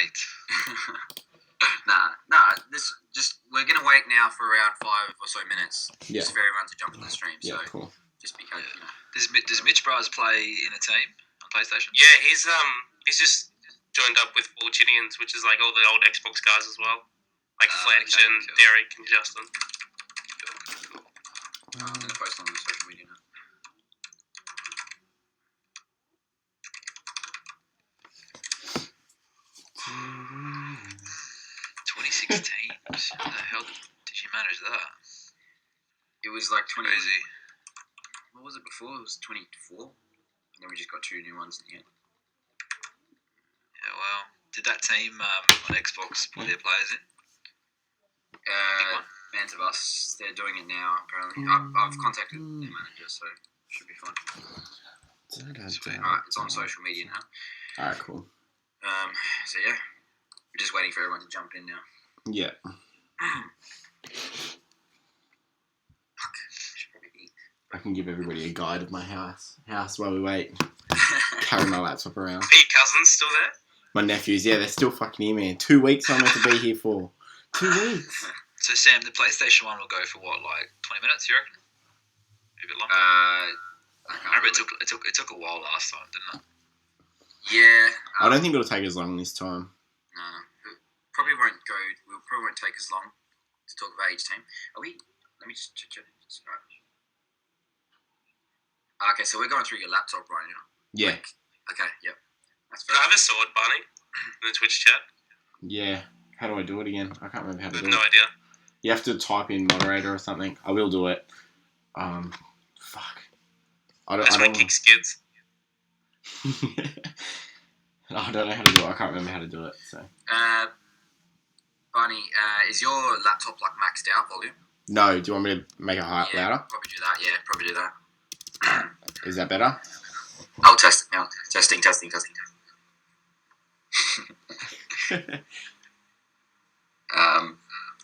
mate. Nah. We're gonna wait now for around 5 or so minutes. Yeah. Just for everyone to jump in the stream. Yeah, So cool. just because, you know. Does Mitch Braz play in a team on PlayStation? Yeah, he's just joined up with All Chidians, which is like all the old Xbox guys as well, like Fletch and cool. Derek and Justin. I'm gonna post on the social media now. Mm. 26 teams. How the hell did you manage that? It was like 20. Crazy. What was it before? It was 24. And then we just got 2 new ones in the end. Yeah, well, did that team on Xbox put their players in? Fans of us, they're doing it now, apparently. I've contacted their manager, so it should be fun. Alright, it's on social media now. Alright, cool. So yeah, we're just waiting for everyone to jump in now. Yeah. Should probably eat. I can give everybody a guide of my house while we wait. Carry my laptop around. Are your cousins still there? My nephews, yeah, they're still fucking here, man. 2 weeks I'm meant to be here for. 2 weeks. So Sam, the PlayStation 1 will go for what, like 20 minutes? You reckon? Maybe a bit longer. I remember it took a while last time, didn't it? Yeah. I don't think it'll take as long this time. No. Probably won't go. We'll probably won't take as long to talk about each team. Are we? Let me just check. Right. Okay, so we're going through your laptop right now. Yeah. Okay. Yep. That's Do fair. I have a sword, Barney, in the Twitch chat? Yeah. How do I do it again? I can't remember how to I do have no it. idea. You have to type in moderator or something. I will do it. Fuck. I That's when kick skids. I don't know how to do it. I can't remember how to do it. So. Barney, is your laptop like maxed out volume? No. Do you want me to make it louder? Probably do that. Yeah, probably do that. Is that better? I'll test now. Testing.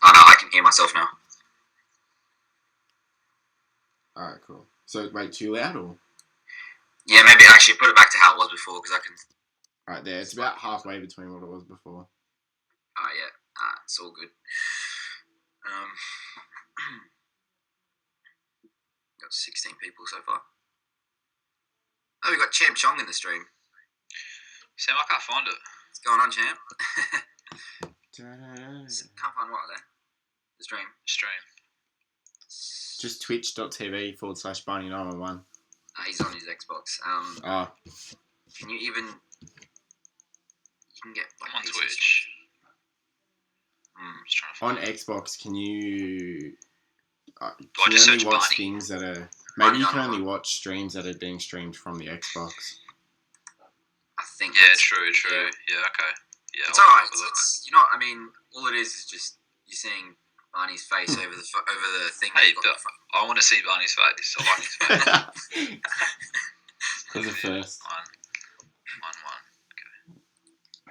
Oh no, I can hear myself now. Alright, cool. So, wait, too loud or? Yeah, maybe actually put it back to how it was before because I can. Alright, there. It's about halfway between what it was before. Yeah. It's all good. Got 16 people so far. Oh, we got Champ Chong in the stream. Sam, I can't find it. What's going on, Champ? Can't find what there. The stream. Just twitch.tv/Barney911. He's on his Xbox. Can you even? You can get like I'm on PCs. Twitch. Just trying to On find it. Xbox, can you? Do I Can just you only search watch Barney? things that are? Maybe you can Barney911. only watch streams that are being streamed from the Xbox. I think. Yeah, that's- true. yeah. Yeah, okay. Yeah, It's I'll alright. have a look. It's you know. I mean, all it is just you're seeing Barney's face over the thing. Hey, you've got but in front. I want to see Barney's face. I like his face. For the first. 1-1.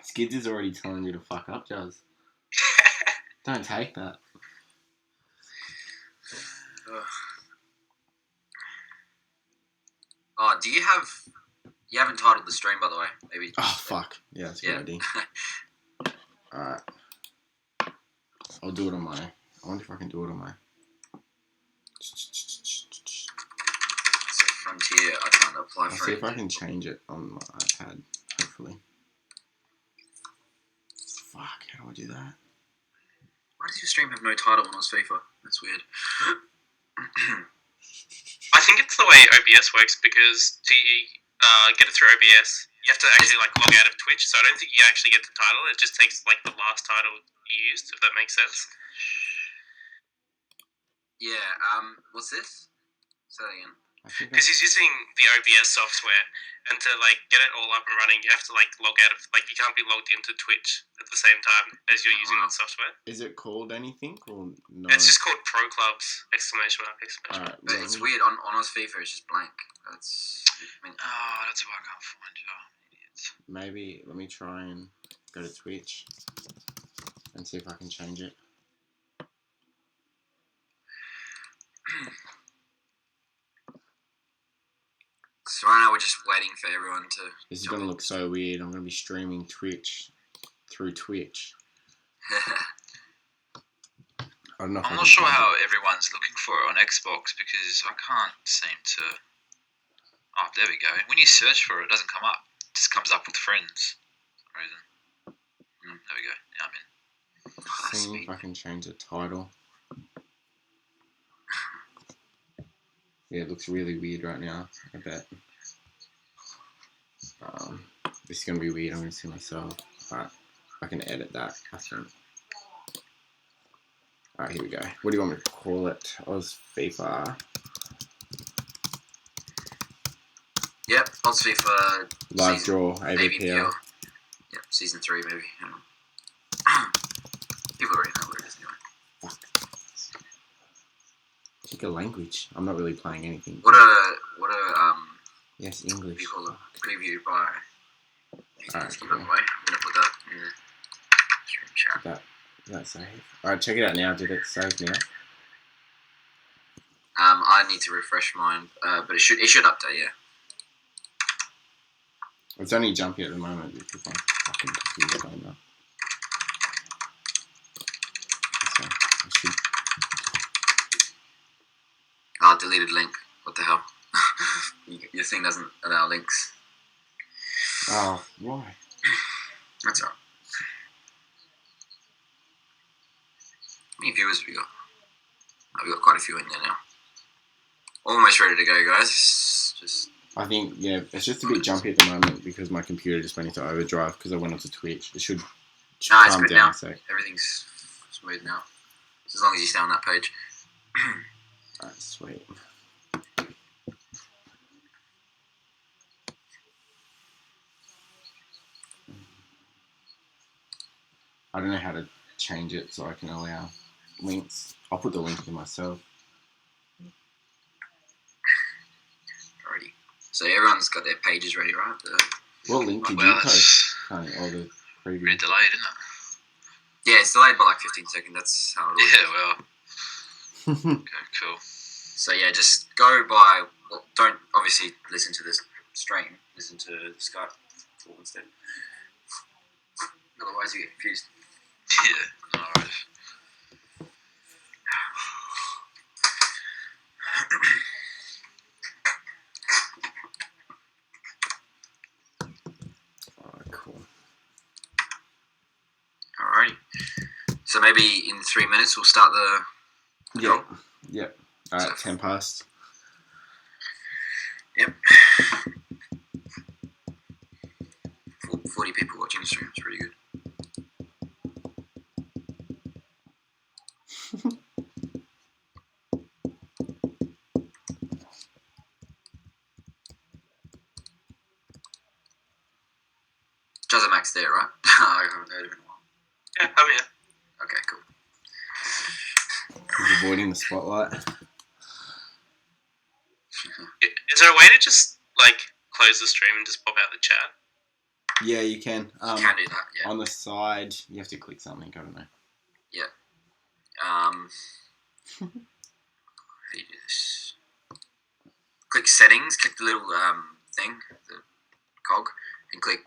Skids is already telling you to fuck up, Jazz. Don't take that. Ugh. Oh, do you have? You haven't titled the stream, by the way. Maybe. Oh, fuck. Yeah, that's a good idea. Alright. I'll do it on my... I wonder if I can do it on my... So Frontier, I can't apply I'll for see it. if I can change it on my iPad, hopefully. Fuck, how do I do that? Why does your stream have no title on Ausfifa? That's weird. I think it's the way OBS works because to get it through OBS, you have to actually like log out of Twitch. So I don't think you actually get the title. It just takes like the last title you used, if that makes sense. Yeah. What's this? Say that again. I think Because he's using the OBS software, and to like get it all up and running, you have to like log out of you can't be logged into Twitch at the same time as you're using that software. Is it called anything or no? It's just called Pro Clubs! Exclamation mark! Alright, But it's weird. On Ausfifa, it's just blank. That's. I mean, Oh, that's why I can't find you. Idiots. maybe let me try and go to Twitch and see if I can change it. so right now we're just waiting for everyone to. This is jump gonna in. look so weird. I'm gonna be streaming Twitch through Twitch. I don't know. I'm not sure how everyone's looking for it on Xbox because I can't seem to. Oh, there we go. When you search for it, it doesn't come up. It just comes up with friends for some reason. There we go. Now I'm in. See if I can change the title. Yeah, it looks really weird right now. I bet. This is gonna be weird. I'm gonna see myself. Alright, I can edit that. I think. Alright, here we go. What do you want me to call it? Ausfifa. Yep, Ausfifa. Live draw AVPL. Yep, season 3 maybe. People already know what it is anyway. Pick a language. I'm not really playing anything. What a yes, English. We call it preview by. Alright, Cool. cool. I'm gonna put that in the stream chat. That's safe. Alright, check it out now. Did it save now? I need to refresh mine, but it should update. Yeah. It's only jumpy at the moment because I'm fucking confused right now. So, I should... Deleted link. What the hell? Your thing doesn't allow links. Oh, why? That's alright. How many viewers have we got? Oh, we got quite a few in there now. Almost ready to go, guys. Just. I think, yeah, it's just a bit jumpy at the moment because my computer just went into overdrive because I went onto Twitch. It should calm down a sec. Everything's smooth now. As long as you stay on that page. Alright, sweet. I don't know how to change it so I can allow links. I'll put the link in myself. Alrighty. So everyone's got their pages ready, right? What link did you post? Or the preview? Pretty delayed, isn't it? Yeah, it's delayed by like 15 seconds. That's how it works. Yeah, well. Okay, cool. So yeah, just go by. Well, don't obviously listen to this stream. Listen to the Skype call instead. Otherwise, you get confused. Yeah, alright. Alright, cool. Alrighty. So maybe in 3 minutes we'll start the. Yeah. Yep. Alright, So- 10 past. Yep. 40 people watching the stream. It's pretty good. Jazamax there, right? I haven't heard of him in a while. Yeah, I'm here. Okay, cool. He's avoiding the spotlight. Is there a way to just close the stream and just pop out the chat? Yeah, you can. You can do that, yeah. On the side, you have to click something, I don't know. How do you do this? Click settings, click the little thing, the cog, and click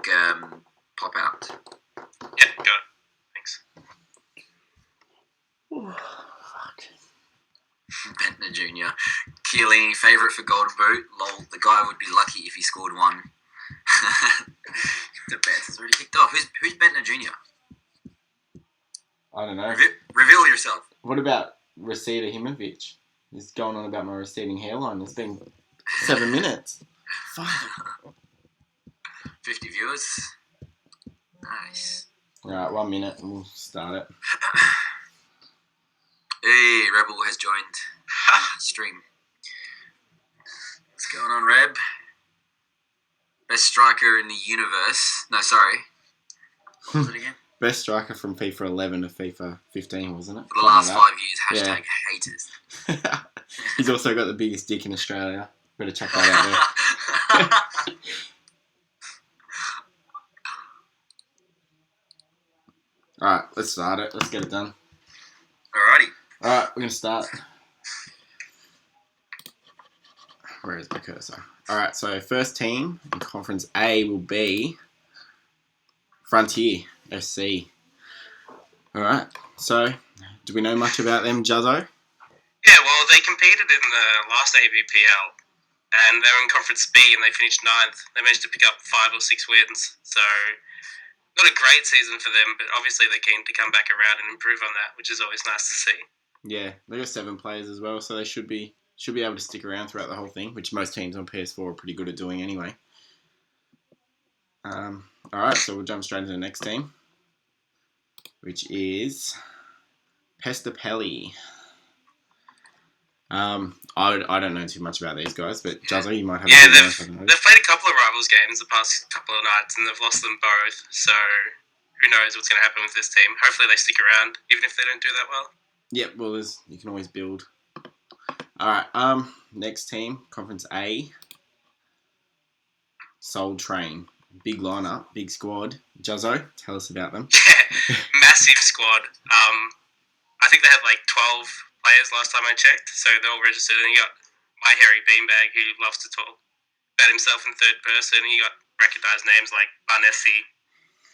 pop out. Yeah, got it. Thanks. Fuck. Bentner Jr. Chiellini, favourite for Golden Boot. Lol, the guy would be lucky if he scored one. The bet has already kicked off. Who's Bentner Jr.? I don't know. Reveal yourself. What about Rasida Himovic? He's going on about my receding hairline. It's been 7 minutes. Fuck. 50 viewers. Nice. Alright, 1 minute and we'll start it. Hey, Rebel has joined stream. What's going on, Reb? Best striker in the universe. No, sorry. What was it again? Best striker from FIFA 11 to FIFA 15, wasn't it? For the last 5 years, Yeah. #haters. He's also got the biggest dick in Australia. Better check that out there. Alright, let's start it. Let's get it done. Alrighty. Alright, we're going to start. Where is my cursor? Alright, so first team in Conference A will be Frontier. SC. All right. So, do we know much about them, Juzzo? Yeah, well, they competed in the last AVPL, and they were in Conference B, and they finished 9th. They managed to pick up 5 or 6 wins, so not a great season for them, but obviously they're keen to come back around and improve on that, which is always nice to see. Yeah, they got 7 players as well, so they should be able to stick around throughout the whole thing, which most teams on PS4 are pretty good at doing anyway. All right, so we'll jump straight into the next team, which is Pestapelli. I don't know too much about these guys, but Juzzo, you might have. Yeah, they've played a couple of rivals games the past couple of nights, and they've lost them both. So who knows what's going to happen with this team? Hopefully they stick around, even if they don't do that well. Yep. Well, you can always build. All right. Next team, Conference A. Soul Train, big lineup, big squad. Juzzo, tell us about them. Yeah, massive squad. I think they had like 12 players last time I checked, so they're all registered. And you got My Hairy Beanbag, who loves to talk about himself in third person. And you got recognised names like Barnessi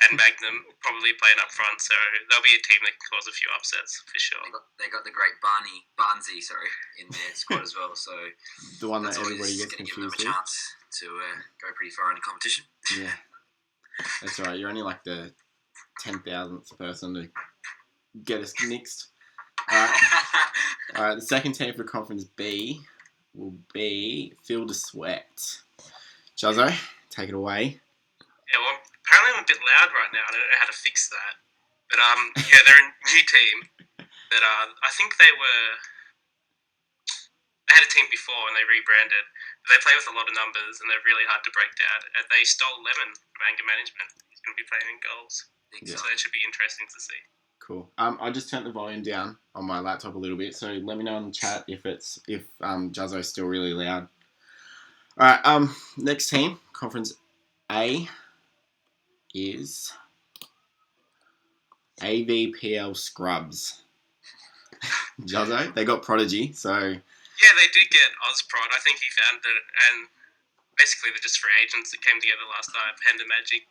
and Magnum probably playing up front, so they'll be a team that can cause a few upsets for sure. They got the great Barnsey, in their squad as well. So the one that everybody gets confused with. Give them a chance to go pretty far in the competition. Yeah, that's right. You're only like the 10,000th person to get us mixed. All right. The second team for Conference B will be Field of Sweat. Juzzo, take it away. Yeah, well, apparently I'm a bit loud right now. I don't know how to fix that. But yeah, they're a new team. But I think they had a team before and they rebranded. But they play with a lot of numbers and they're really hard to break down. And they stole Lemon from Anger Management. He's going to be playing in goals. Yeah. So it should be interesting to see. Cool. I just turned the volume down on my laptop a little bit, so let me know in the chat if Juzzo's still really loud. All right. Next team, Conference A, is AVPL Scrubs. Juzzo, they got Prodigy, so yeah, they did get Ozprod. I think he found it, and basically they're just free agents that came together last night. Panda Magic,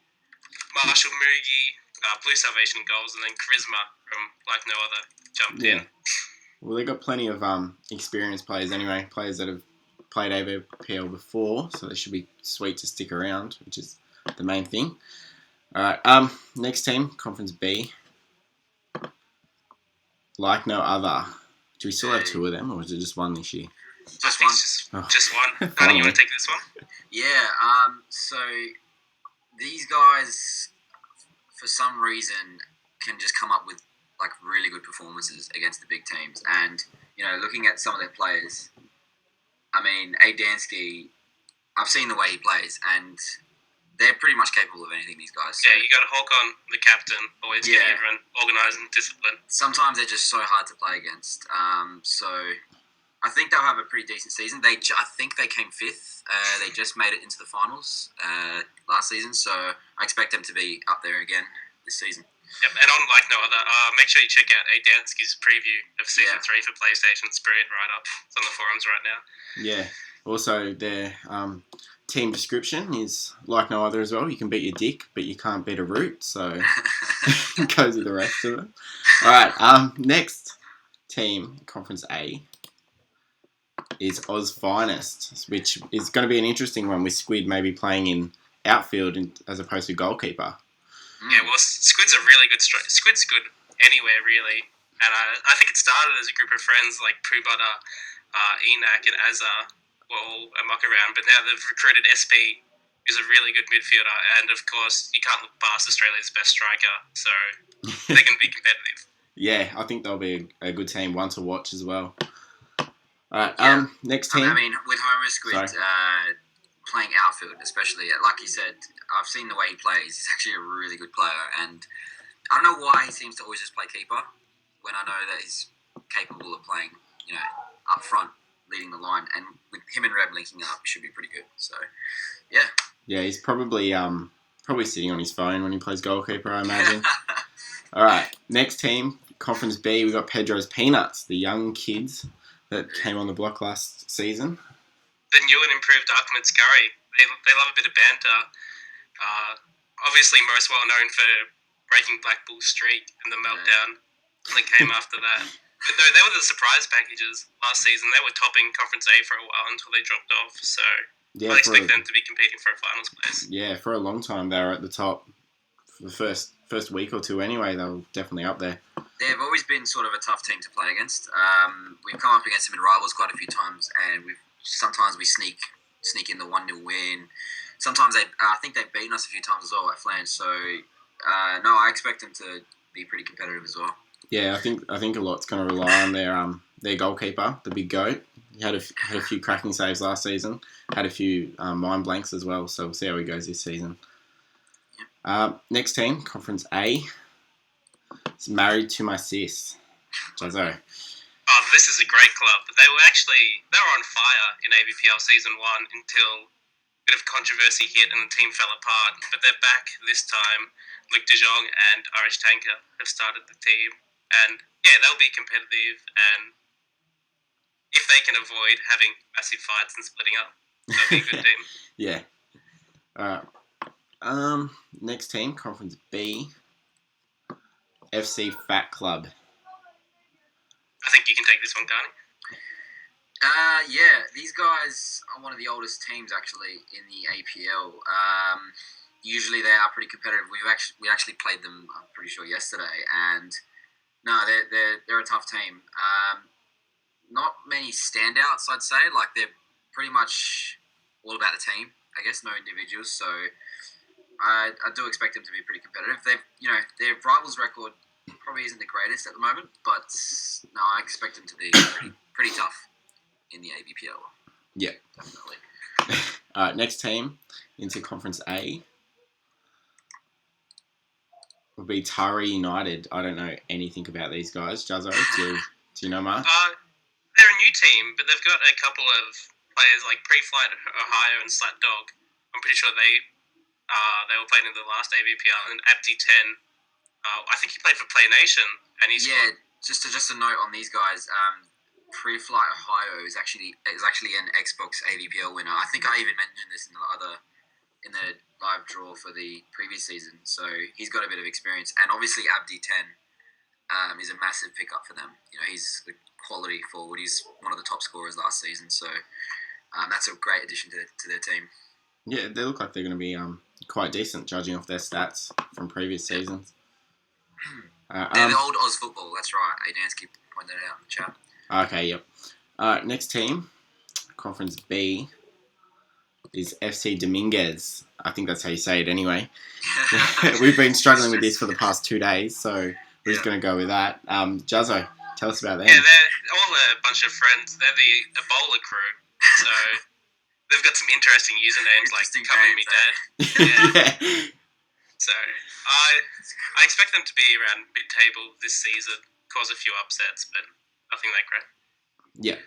Marshall Mugi, Blue Salvation goals, and then Charisma from Like No Other jumped in. Well, they got plenty of experienced players anyway, players that have played AVPL before, so they should be sweet to stick around, which is the main thing. All right, next team, Conference B. Like No Other. Do we still have 2 of them, or is it just one this year? Just one. Just one. How do you want to take this one? Yeah. So these guys, for some reason, can just come up with like really good performances against the big teams. And looking at some of their players, I mean, Dansky, I've seen the way he plays, and they're pretty much capable of anything, these guys. So. Yeah, you got Hawkon, the captain, always getting everyone organised and disciplined. Sometimes they're just so hard to play against. So I think they'll have a pretty decent season. I think they came 5th. They just made it into the finals last season, so I expect them to be up there again this season. Yep, and on Like No Other, make sure you check out Dansky's preview of Season 3 for PlayStation. It's brilliant right up. It's on the forums right now. Yeah. Also, their team description is Like No Other as well. You can beat your dick, but you can't beat a root, so it goes with the rest of them. All right, next team, Conference A, is Oz Finest, which is going to be an interesting one with Squid maybe playing in outfield as opposed to goalkeeper. Yeah, well, Squid's a really good Squid's good anywhere, really. And I think it started as a group of friends like Pooh Butter, Enak and Azar were all a muck around, but now they've recruited SP, who's a really good midfielder, and of course, you can't look past Australia's best striker, so they can be competitive. Yeah, I think they'll be a good team, one to watch as well. Alright, next team. I mean, with Homer Squid playing outfield, especially, like you said, I've seen the way he plays. He's actually a really good player, and I don't know why he seems to always just play keeper when I know that he's capable of playing, up front, leading the line, and with him and Reb linking up, it should be pretty good. So, yeah. Yeah, he's probably sitting on his phone when he plays goalkeeper, I imagine. All right, next team, Conference B, we've got Pedro's Peanuts, the young kids that came on the block last season. The new and improved Ahmed Scurry. They love a bit of banter. Obviously, most well known for breaking Black Bull's streak and the meltdown that came after that. But no, they were the surprise packages last season. They were topping Conference A for a while until they dropped off. So Yeah, I expect them to be competing for a finals place. Yeah, for a long time they were at the top. For the first week or two anyway, they were definitely up there. They've always been sort of a tough team to play against. We've come up against them in rivals quite a few times, and sometimes we sneak in the 1-0 win. Sometimes I think they've beaten us a few times as well at Flange. So no, I expect them to be pretty competitive as well. Yeah, I think a lot's going to rely on their goalkeeper, the big goat. He had a few cracking saves last season. Had a few mind blanks as well. So we'll see how he goes this season. Next team, Conference A. It's Married to My Sis. Jazzo. Oh, this is a great club. They were on fire in AVPL Season 1 until a bit of controversy hit and the team fell apart. But they're back this time. Luke De Jong and Arish Tanker have started the team. And yeah, they'll be competitive. And if they can avoid having massive fights and splitting up, they'll be a good team. Yeah. Next team, Conference B. FC Fat Club. I think you can take this one, Carney. Yeah, these guys are one of the oldest teams actually in the APL. Usually they are pretty competitive. We actually played them, I'm pretty sure, yesterday, and no, they're a tough team. Not many standouts, I'd say. Like, they're pretty much all about the team, I guess, no individuals. So I do expect them to be pretty competitive. Their rivals record probably isn't the greatest at the moment, but no, I expect them to be pretty tough in the AVPL. Yeah, definitely. All right, next team into Conference A would be Tara United. I don't know anything about these guys. Jazzo, do you know much? They're a new team, but they've got a couple of players like Pre-Flight Ohio and Slat Dog. I'm pretty sure they were playing in the last AVPL, and Abdi 10. I think he played for Play Nation, and he's just a note on these guys. Pre-Flight Ohio is actually an Xbox AVPL winner. I think I even mentioned this in the live draw for the previous season. So he's got a bit of experience, and obviously Abdi 10 is a massive pickup for them. He's a quality forward. He's one of the top scorers last season. So that's a great addition to their team. Yeah, they look like they're going to be quite decent, judging off their stats from previous seasons. They're the old Oz football. That's right. Adansky pointed that out in the chat. Okay, yep. Next team, Conference B, is FC Dominguez. I think that's how you say it anyway. We've been struggling with this for the past 2 days, so we're just going to go with that. Jazzo, tell us about them. Yeah, they're all a bunch of friends. They're the Ebola crew, so they've got some interesting usernames like Cover Me Dad. Yeah. So I expect them to be around mid-table this season, cause a few upsets, but nothing that great. Yeah.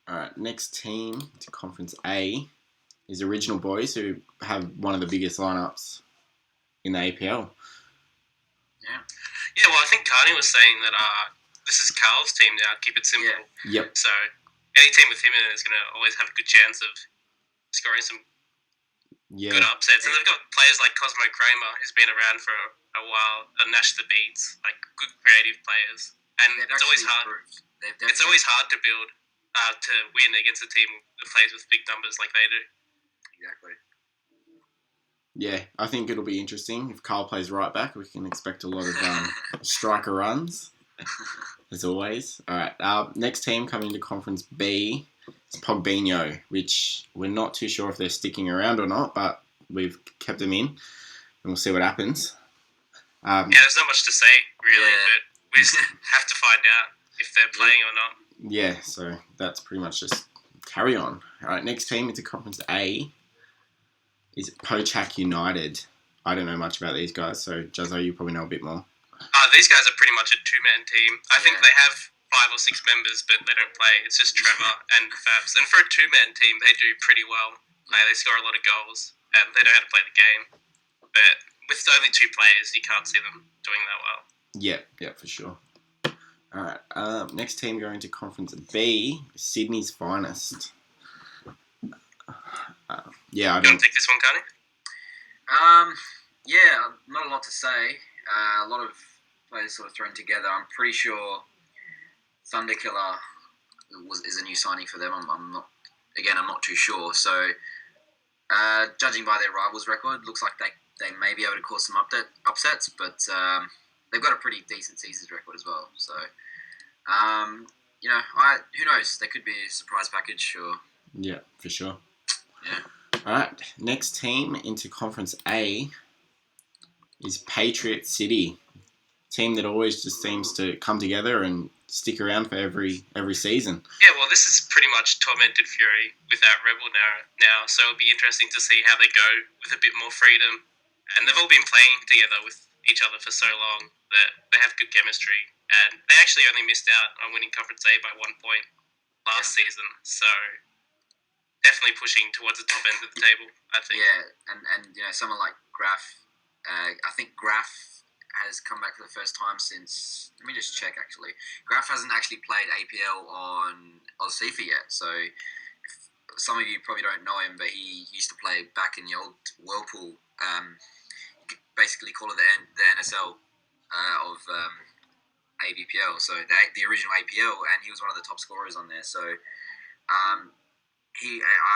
All right, next team to Conference A is Original Boys, who have one of the biggest lineups in the APL. Yeah, well, I think Carney was saying that this is Carl's team now, keep it simple. Yeah. Yep. So any team with him in it is going to always have a good chance of scoring some good upsets. And they've got players like Cosmo Kramer, who's been around for a while, and Nash the Beats, like good creative players. And it's always hard. It's always hard to build, to win against a team that plays with big numbers like they do. Exactly. Yeah, I think it'll be interesting. If Carl plays right back, we can expect a lot of striker runs, as always. All right, next team coming to Conference B is Pogbino, which we're not too sure if they're sticking around or not, but we've kept them in, and we'll see what happens. There's not much to say, really, but we just have to find out if they're playing or not. Yeah, so that's pretty much just carry on. All right, next team into Conference A is Pochak United. I don't know much about these guys, so Jazzo, you probably know a bit more. These guys are pretty much a two-man team. I think they have 5 or 6 members, but they don't play. It's just Trevor and Fabs. And for a two-man team, they do pretty well. They score a lot of goals, and they know how to play the game. But with only 2 players, you can't see them doing that well. Yeah, for sure. All right, next team going to Conference B, Sydney's Finest. You want to take this one, Carney? Yeah, not a lot to say. A lot of players sort of thrown together. I'm pretty sure Thunder Killer is a new signing for them. I'm not. Again, I'm not too sure. So, judging by their rivals' record, looks like they may be able to cause some upsets, but they've got a pretty decent seasons record as well. So, who knows? They could be a surprise package. Or Yeah, for sure. Yeah. All right, next team into Conference A is Patriot City. Team that always just seems to come together and stick around for every season. Yeah, well, this is pretty much Tormented Fury without Rebel now, so it'll be interesting to see how they go with a bit more freedom. And they've all been playing together with each other for so long that they have good chemistry. And they actually only missed out on winning Conference A by 1 point last season, so definitely pushing towards the top end of the table, I think. Yeah, and someone like Graf, I think Graf has come back for the first time since. Let me just check. Actually, Graf hasn't actually played APL on Ausfifa yet. So some of you probably don't know him, but he used to play back in the old Whirlpool. You could basically call it the NSL of AVPL. So the original APL, and he was one of the top scorers on there. So I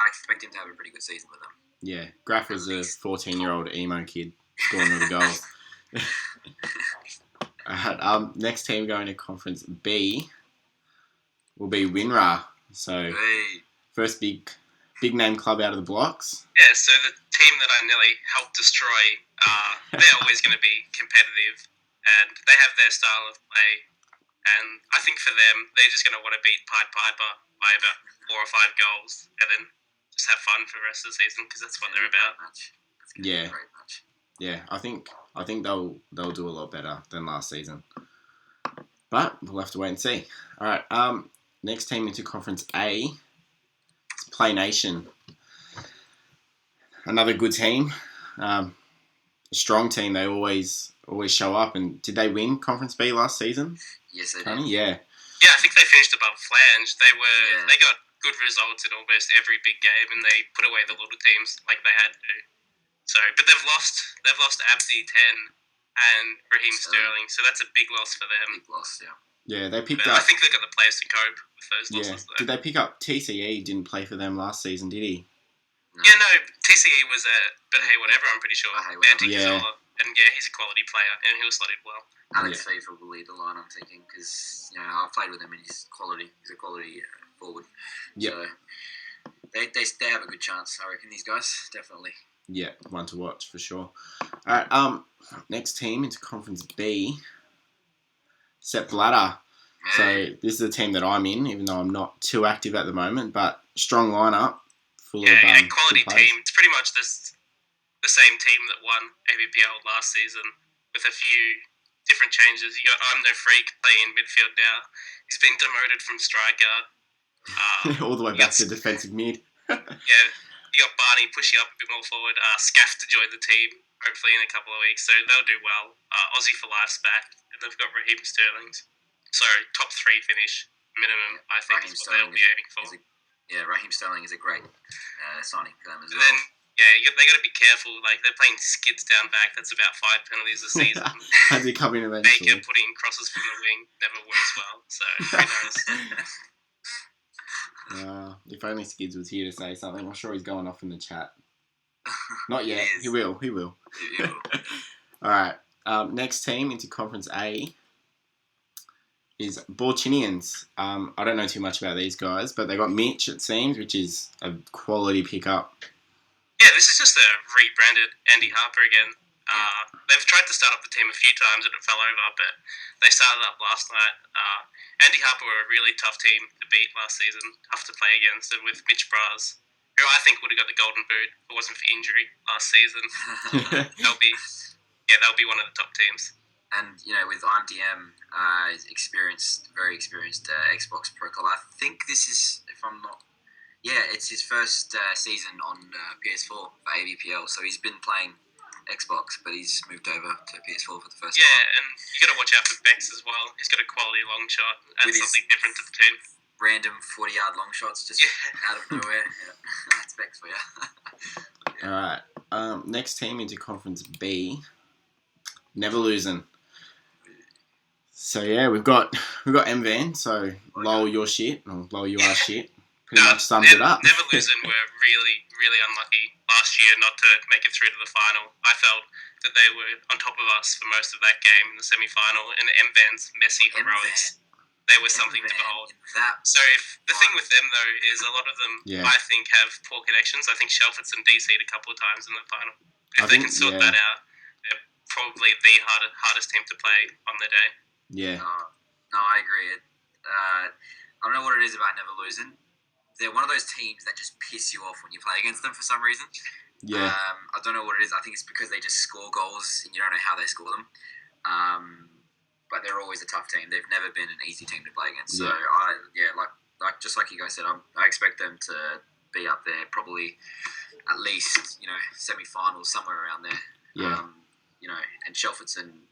expect him to have a pretty good season with them. Yeah, Graf was a 14-year-old emo kid scoring all the goals. Alright, next team going to Conference B will be Winra. So first big name club out of the blocks. Yeah, so the team that I nearly helped destroy, they're always going to be competitive, and they have their style of play. And I think for them, they're just going to want to beat Pied Piper by about 4 or 5 goals, and then just have fun for the rest of the season because that's what they're about. Yeah. Yeah, I think they'll do a lot better than last season, but we'll have to wait and see. All right, next team into Conference A is Play Nation. Another good team, a strong team. They always show up. And did they win Conference B last season? Yes, they Tony? did. Yeah. Yeah, I think they finished above Flange. They got good results in almost every big game, and they put away the little teams like they had to. So, but they've lost Abdi 10 and Raheem Sterling, so that's a big loss for them. Big loss, yeah. Yeah, they picked But up. I think they've got the players to cope with those losses. Yeah. Did they pick up TCE? Didn't play for them last season, did he? No. Yeah, no. TCE was but hey, whatever. I'm pretty sure. Mantic Yeah. Zola, and yeah, he's a quality player, and he was slotted well. Alex FIFA will lead the line, I'm thinking, because I've played with him and he's quality. He's a quality forward. Yep. So they have a good chance, I reckon. These guys definitely. Yeah, one to watch for sure. All right, next team into Conference B, Sepp Blatter. So this is a team that I'm in, even though I'm not too active at the moment, but strong lineup, full of quality good players. team. It's pretty much the same team that won AVPL last season with a few different changes. You got I'm No Freak playing midfield now. He's been demoted from striker. All the way back to defensive mid. Yeah, you got Barney push you up a bit more forward. Scaff to join the team, hopefully in a couple of weeks, so they'll do well. Aussie for life's back, and they've got Raheem Sterling. So top 3 finish minimum, I think, is what they'll be aiming for. Raheem Sterling is a great signing for them as well. Then, they got to be careful. Like, they're playing skids down back. That's about 5 penalties a season. Has he come in eventually? Baker putting crosses from the wing never works well. So who knows? If only Skids was here to say something. I'm sure he's going off in the chat. Not yet. He will. He will. All right. Next team into Conference A is Borchinians. I don't know too much about these guys, but they got Mitch, it seems, which is a quality pickup. Yeah, this is just a rebranded Andy Harper again. They've tried to start up the team a few times and it fell over, but they started up last night. Andy Harper were a really tough team to beat last season, tough to play against, and with Mitch Braz, who I think would have got the golden boot if it wasn't for injury last season. They'll be one of the top teams. And with IMDM, very experienced Xbox Pro Club. I think this is, if I'm not. Yeah, it's his first season on PS4 for AVPL, so he's been playing Xbox, but he's moved over to PS4 for the first time. Yeah, and you got to watch out for Bex as well. He's got a quality long shot and something different to the team. Random 40-yard long shots just out of nowhere. Yeah. That's Bex for you. All right. Next team into Conference B, never losing. So yeah, we've got MVan. So lol, you're shit, or lol, you are shit. Pretty much sums it up. Never losing were really, really unlucky last year not to make it through to the final. I felt that they were on top of us for most of that game in the semi-final, and MVan's messy heroics, they were something to behold. So if the thing with them though is a lot of them, I think, have poor connections. I think Shelford's and DC'd a couple of times in the final. If they can sort that out, they're probably the hardest team to play on the day. Yeah. No, I agree. I don't know what it is about never losing. They're one of those teams that just piss you off when you play against them for some reason. Yeah. I don't know what it is. I think it's because they just score goals and you don't know how they score them. But they're always a tough team. They've never been an easy team to play against. So just like you guys said, I expect them to be up there, probably at least semi-finals, somewhere around there. Yeah. And Shelfordson,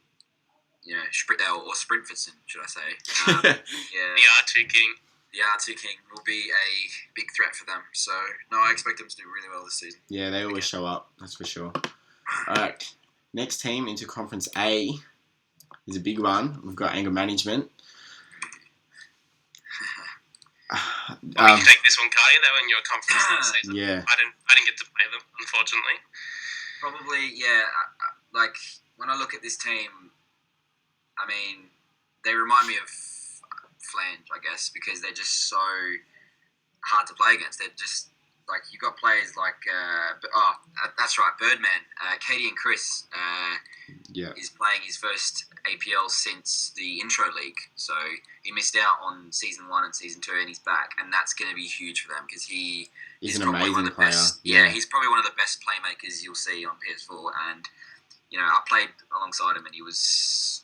or Sprintfordson, should I say? The R2 King. The R2 King will be a big threat for them. So, no, I expect them to do really well this season. Yeah, they always show up, that's for sure. All right, next team into Conference A is a big one. We've got Anger Management. You take this one, Cardi. They were in your conference last season. Yeah. I didn't get to play them, unfortunately. Probably, yeah. Like, when I look at this team, I mean, they remind me of Flange, I guess, because they're just so hard to play against. They're just like, you got players like that's right, Birdman, Katie and Chris is playing his first APL since the intro league, so he missed out on season 1 and season 2, and he's back, and that's going to be huge for them because he's an probably one amazing of the player. best. Yeah, he's probably one of the best playmakers you'll see on PS4, and I played alongside him, and he was,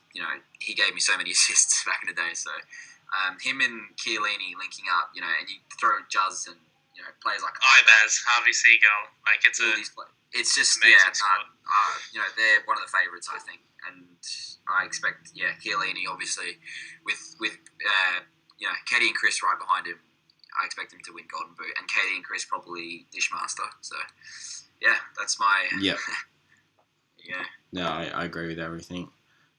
he gave me so many assists back in the day. So him and Chiellini linking up, and you throw Juz and players like Ibaz, Harvey Seagull, like it's just amazing squad. They're one of the favourites, I think, and I expect Chiellini obviously with Katie and Chris right behind him. I expect him to win Golden Boot, and Katie and Chris probably Dishmaster. So that's my Yeah. yeah. No, I agree with everything.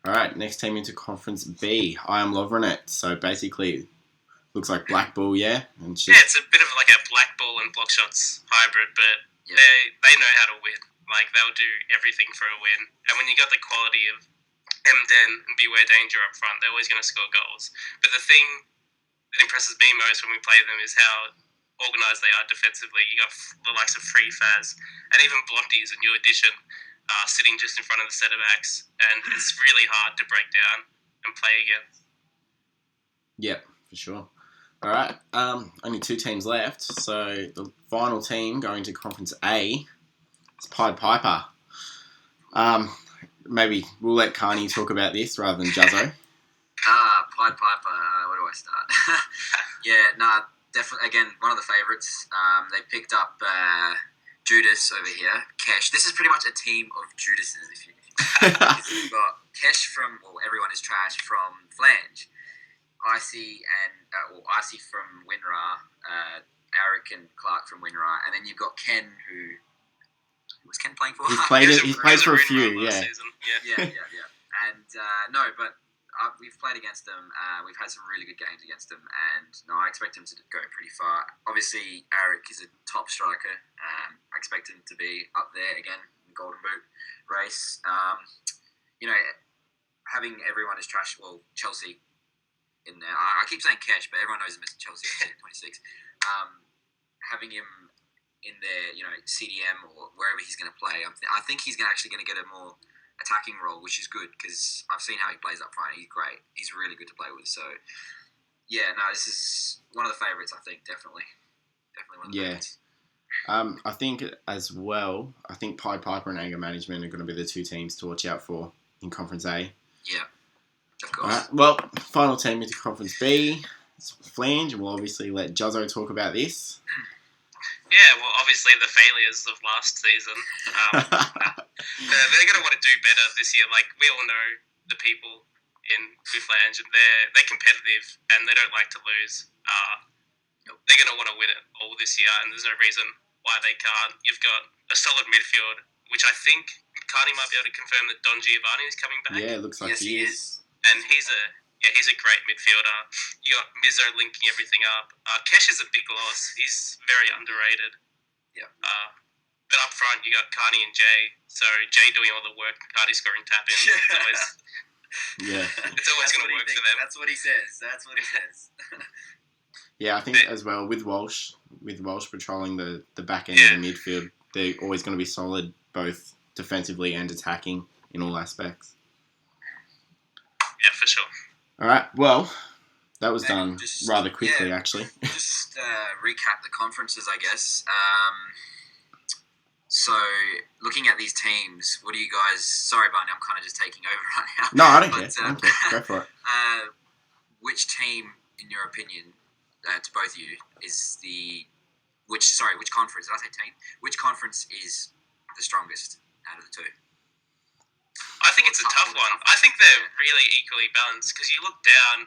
All right, next team into Conference B. I am Lovrenet. So basically, looks like Black Bull, and it's a bit of like a Black Bull and Block Shots hybrid, but they know how to win. Like, they'll do everything for a win. And when you got the quality of MDen and Beware Danger up front, they're always going to score goals. But the thing that impresses me most when we play them is how organised they are defensively. You got the likes of Free Faz and even Blondie is a new addition. Sitting just in front of the centre backs, and it's really hard to break down and play against. Yep, for sure. All right, only 2 teams left, so the final team going to Conference A is Pied Piper. Maybe we'll let Carney talk about this rather than Juzzo. Pied Piper, where do I start? Definitely, again, one of the favourites. They picked up Judas over here, Kesh. This is pretty much a team of Judases. If you you've got Kesh from, everyone is trash from Flange, Icy from WinRAR, Eric and Clark from WinRAR, and then you've got Ken, who was Ken playing for? He's played for a few, yeah. And we've played against them. We've had some really good games against them, and I expect him to go pretty far. Obviously, Eric is a top striker. I expect him to be up there again in the Golden Boot race. Having everyone as trash, Chelsea in there. I keep saying Kesh, but everyone knows him as Chelsea at 26. Having him in there, CDM or wherever he's going to play, I think he's actually going to get a more attacking role, which is good because I've seen how he plays up front. He's great. He's really good to play with. So, this is one of the favourites, I think, definitely. Definitely one of the favourites. I think as well, Pied Piper and Anger Management are going to be the 2 teams to watch out for in Conference A. Yeah, of course. All right, well, final team into Conference B is Flange, and we'll obviously let Juzzo talk about this. Yeah, well, obviously the failures of last season. They're going to want to do better this year. Like, we all know the people in Flange, and they're competitive, and they don't like to lose. They're going to want to win it all this year, and there's no reason why they can't. You've got a solid midfield which I think Carney might be able to confirm that Don Giovanni is coming back. Yeah, it looks like Yes, he is. And he's a great midfielder. You got Mizzo linking everything up. Kesh is a big loss. He's very underrated. Yeah. But up front, you got Carney and Jay. So Jay doing all the work, Carney scoring tap-ins. Yeah. It's always going to work for them. That's what he says. Yeah, I think as well with Walsh patrolling the back end of the midfield, they're always going to be solid, both defensively and attacking in all aspects. Yeah, for sure. All right, well, that was Maybe done just- rather quickly, actually. Just recap the conferences, I guess. So, looking at these teams, what do you guys... Sorry, Barney, I'm kind of just taking over right now. No, I don't But, care. I don't care. Go for it. Which team, in your opinion, to both of you, is the... Which conference? Did I say team? Which conference is the strongest out of the two? I think it's a tough one. I think they're really equally balanced because you look down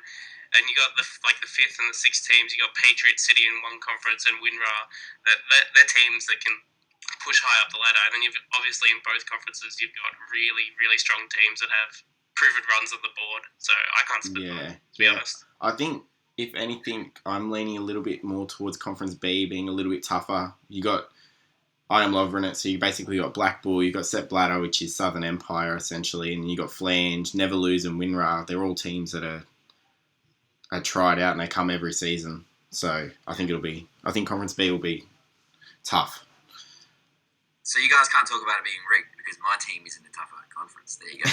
and you got the fifth and the sixth teams. You got Patriot City in one conference and WinRAR. They're teams that can push high up the ladder. And then you've obviously in both conferences you've got really, really strong teams that have proven runs on the board. So I can't split them, to be honest. I think if anything, I'm leaning a little bit more towards Conference B being a little bit tougher. You got I Am Lover in it, so you basically got Black Bull, you got Sepp Blatter, which is Southern Empire essentially, and you got Flange, Never Lose, and WinRAR. They're all teams that are tried out and they come every season. So I think Conference B will be tough. So you guys can't talk about it being rigged because my team is in the tougher conference. There you go.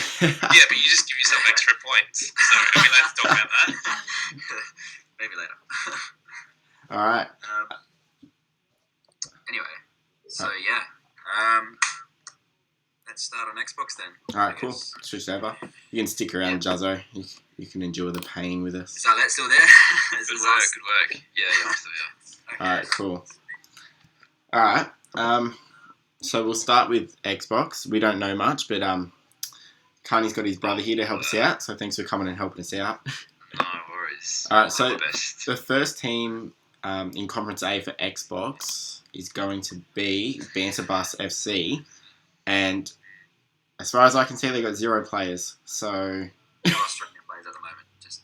Yeah, but you just give yourself extra points. So let's talk about that. Maybe later. All right. Anyway, so let's start on Xbox then. All right, cool. Switch over. You can stick around, Juzzo. You can endure the pain with us. Is that still there? Good work. Yeah, I'm still here. Okay. All right, cool. All right. So we'll start with Xbox. We don't know much, but Carney's got his brother here to help us out. So thanks for coming and helping us out. No worries. All right, so All the best. the first team in Conference A for Xbox is going to be Banterbus FC, and as far as I can see, they got 0 players. So No Australian players at the moment. Just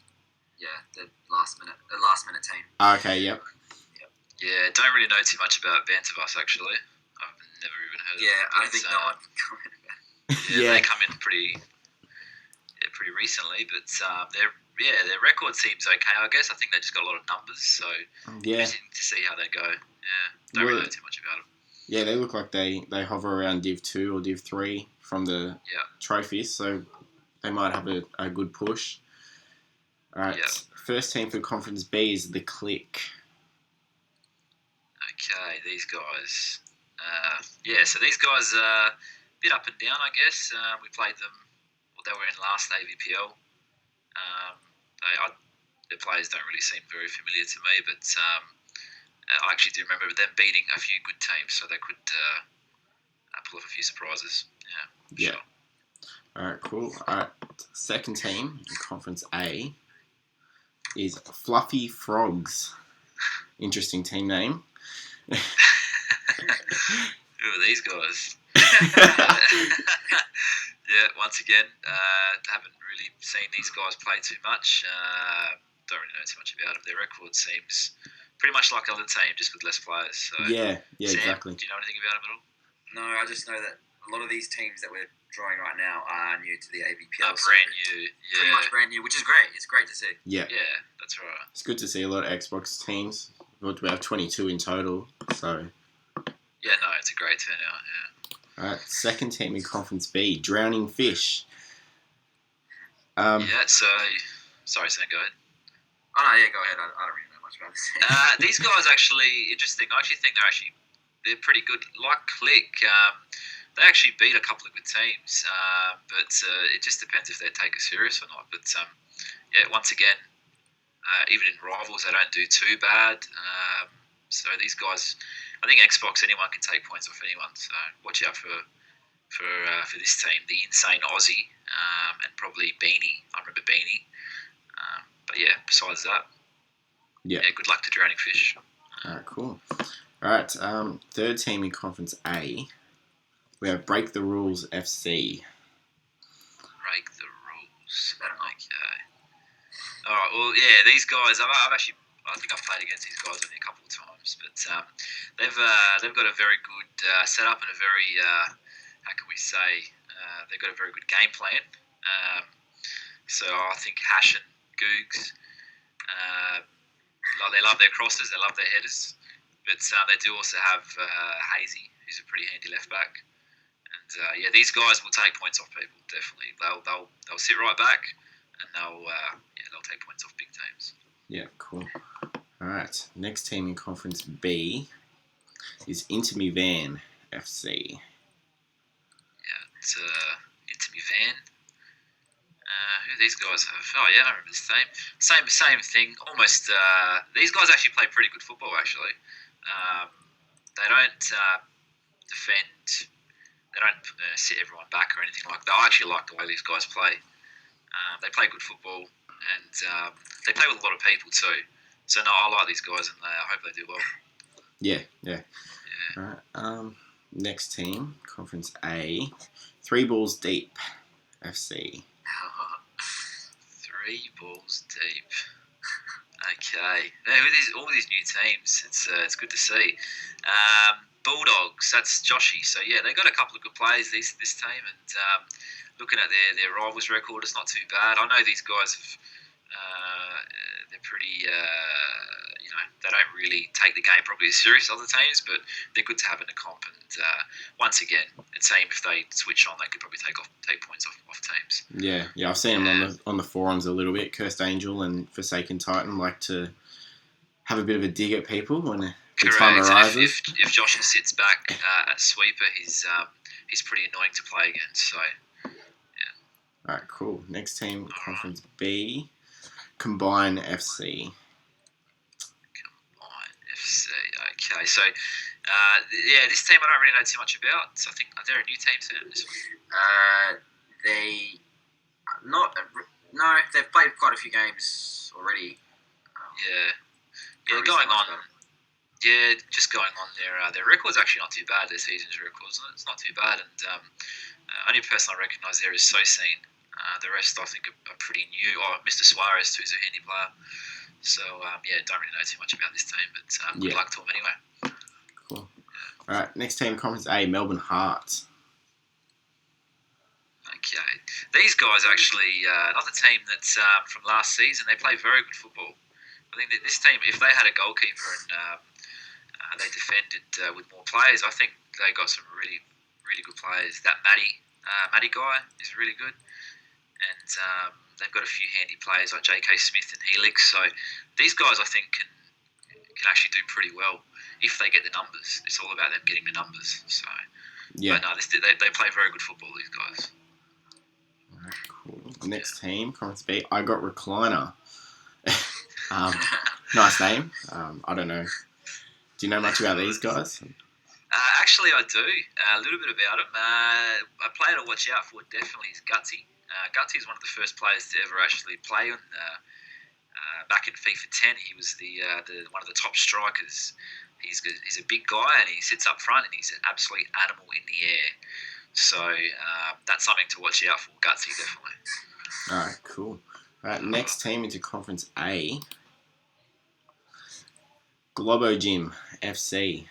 the last minute team. okay, yep. Yeah, don't really know too much about Banterbus actually. I've never even heard of Yeah, them. I don't think no one can comment about it. Yeah, Yeah. they come in pretty recently, but their record seems okay. I guess I think they just got a lot of numbers, so Yeah, interesting to see how they go. Yeah, don't really know too much about them. yeah, they look like they hover around Div 2 or Div 3 from the trophies, so they might have a good push. All right, first team for Conference B is the Click. Okay, these guys. So these guys are a bit up and down, I guess. We played them. Well, they were in last AVPL. Their players don't really seem very familiar to me, but I actually do remember them beating a few good teams, so they could pull off a few surprises. Yeah. Sure. All right, cool. All right, second team in Conference A is Fluffy Frogs. Interesting team name. Who are these guys? Yeah, once again, haven't really seen these guys play too much. Don't really know too much about them. Their record seems pretty much like other team, just with less players. So, Yeah, Sam, exactly. do you know anything about them at all? No, I just know that a lot of these teams that we're drawing right now are new to the AVPL. Brand new. Yeah. Pretty much brand new, which is great. It's great to see. Yeah, Yeah, that's right. it's good to see a lot of Xbox teams. We have 22 in total, so... Yeah, no, it's a great turnout, yeah. Alright, second team in Conference B, Drowning Fish. Sorry, Sam, go ahead. Oh no, yeah, go ahead. I don't really know much about this. These guys actually interesting. I actually think they're pretty good. Like Click, they actually beat a couple of good teams, but it just depends if they take it serious or not. But once again, even in rivals, they don't do too bad. So these guys, I think Xbox, anyone can take points off anyone. So watch out for this team, the Insane Aussie, and probably Beanie. I remember Beanie. But besides that, good luck to Drowning Fish. Alright, cool. Alright, third team in Conference A We have Break the Rules FC. Break the rules. Okay. All right. Well, yeah, these guys. I think I've played against these guys only a couple of times, but they've got a very good setup and a very how can we say they've got a very good game plan. So I think Hash and Googs, they love their crosses, they love their headers, but they do also have Hazy, who's a pretty handy left back. And these guys will take points off people. Definitely, they'll sit right back and they'll take points off big teams. Yeah, cool. All right, next team in Conference B is Inter Milan FC. Yeah, it's Inter Milan. Who do these guys have? Oh yeah, I remember this team. Same thing. Almost. These guys actually play pretty good football. Actually, they don't defend. They don't sit everyone back or anything like that. I actually like the way these guys play. They play good football, and they play with a lot of people too. So no, I like these guys, and I hope they do well. Yeah. All right. Next team, Conference A, Three Balls Deep FC. 3 balls deep. Okay. Now, with all these new teams, it's good to see. Bulldogs, that's Joshy. So yeah, they got a couple of good players this team, and looking at their rivals record, it's not too bad. I know these guys have they're pretty they don't really take the game probably as serious as other teams, but they're good to have in the comp. And once again, it seems if they switch on, they could probably take points off teams. Yeah, I've seen them on the forums a little bit. Cursed Angel and Forsaken Titan like to have a bit of a dig at people when the time arises. If Josh sits back at sweeper, he's pretty annoying to play against. So all right, cool. Next team, Conference B, Combine FC. Okay, so this team I don't really know too much about. So I think they're a new team to this one. They've played quite a few games already. Going on. Yeah, just going on their records actually not too bad. Their season's records, it's not too bad. And only person I recognise there is Sosine. The rest I think are pretty new. Oh, Mr. Suarez too is a handy player. So don't really know too much about this team, but good luck to them anyway. Cool. All right, next team, Conference A, Melbourne Hearts. Okay, these guys actually another team that's from last season. They play very good football. I think that this team, if they had a goalkeeper and they defended with more players, I think they got some really, really good players. That Matty guy is really good, and they've got a few handy players like J.K. Smith and Helix. So these guys, I think, can actually do pretty well if they get the numbers. It's all about them getting the numbers. So but no, they play very good football. These guys. All right, cool. Next team, Conference B, I Got Recliner. Nice name. I don't know. Do you know much about these guys? Actually, I do. A little bit about him. A player to watch out for definitely is Gutsy. Gutsy is one of the first players to ever actually play on. Back in FIFA 10, he was the one of the top strikers. He's a big guy and he sits up front and he's an absolute animal in the air. So that's something to watch out for. Gutsy, definitely. All right, cool. All right, next team into Conference A, Globo Gym FC.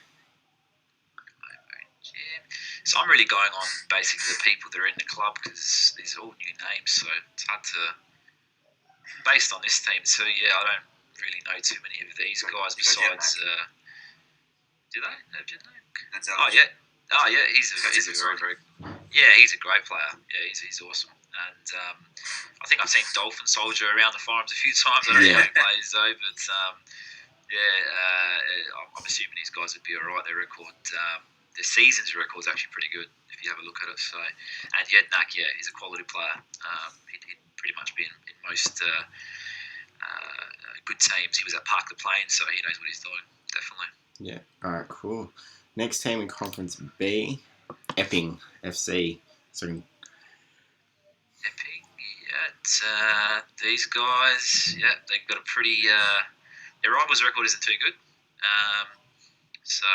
So I'm really going on basically the people that are in the club because these are all new names, so it's hard to. Based on this team too, I don't really know too many of these guys besides. Do they? He's a very he's a great player. Yeah, he's awesome, and I think I've seen Dolphin Soldier around the forums a few times. I don't know how he plays though, but I'm assuming these guys would be alright. Their record. The season's record is actually pretty good if you have a look at it. So, and Jednak, he's a quality player. He'd pretty much be in most good teams. He was at Park the Plains, so he knows what he's doing. Definitely. Yeah. All right. Cool. Next team in Conference B, Epping FC. So. Epping. Yeah. These guys. Yeah, they've got a pretty. Their rivals record isn't too good. So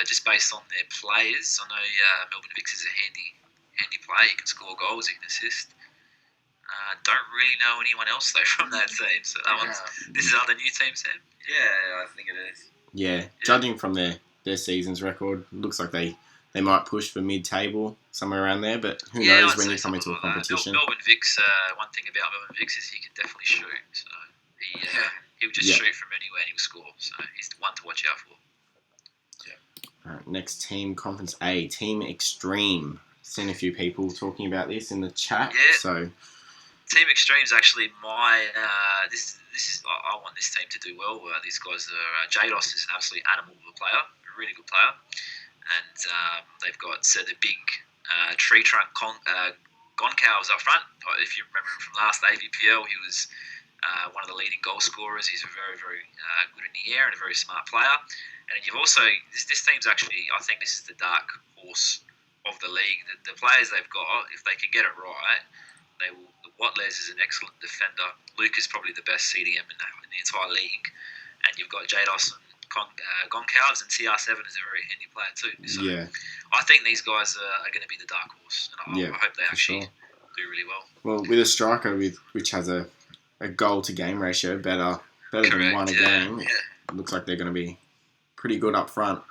just based on their players, I know Melbourne Vicks is a handy player. He can score goals, he can assist. Don't really know anyone else though from that team. So this is other new team, Sam. Yeah, I think it is. Yeah, judging from their season's record, looks like they might push for mid-table, somewhere around there, but who knows I'd when say you come into a something like that. competition. Melbourne Vicks, one thing about Melbourne Vicks is he can definitely shoot. So he'll just shoot from anywhere and he'll score. So he's the one to watch out for. Alright, next team, Conference A, Team Extreme. Seen a few people talking about this in the chat. Yeah. So Team Extreme's actually my this is I want this team to do well. These guys are Jados is an absolute animal of a player, a really good player, and they've got the big tree trunk Goncalves up front. If you remember him from last AVPL, he was one of the leading goal scorers. He's very good in the air and a very smart player. And you've also this team's actually, I think this is the dark horse of the league. The players they've got, if they can get it right, they will. Watlez is an excellent defender. Luke is probably the best CDM in the entire league. And you've got Jados and Goncalves, and CR7 is a very handy player too. So I think these guys are going to be the dark horse. And I hope they actually do really well. Well, with a striker which has a goal to game ratio better than one a game, it looks like they're going to be pretty good up front.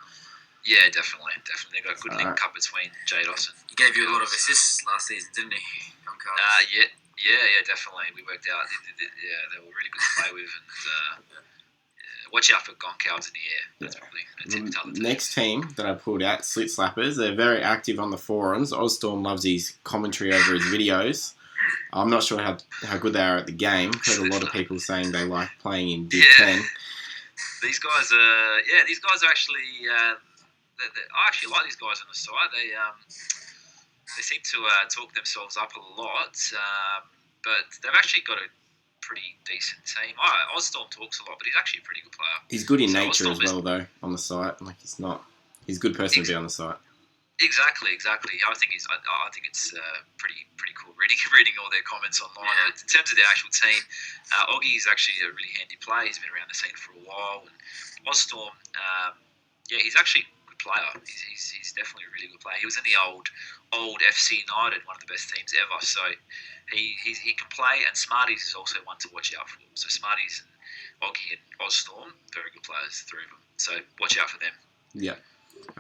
Yeah, definitely. They've got a good link up between Jados and... He gave you a lot of assists last season, didn't he? Yeah, definitely. We worked out. They were really good to play with, and watch out for Goncalves in the air. That's probably a tip to other teams. Next team that I pulled out, Slit Slappers. They're very active on the forums. Ozstorm loves his commentary over his videos. I'm not sure how good they are at the game. Heard a lot of people saying they like playing in Big Ten. These guys are actually. I actually like these guys on the side. They seem to talk themselves up a lot, but they've actually got a pretty decent team. Ozstorm talks a lot, but he's actually a pretty good player. He's good in nature as well, though, on the site. Like he's a good person to be on the site. Exactly. I think it's pretty cool reading all their comments online. Yeah. But in terms of the actual team, Oggy is actually a really handy player. He's been around the scene for a while. And Ozstorm, he's actually a good player. He's definitely a really good player. He was in the old FC United, one of the best teams ever. So he can play. And Smarties is also one to watch out for. So Smarties and Oggy and Ozstorm, very good players, the three of them. So watch out for them. Yeah.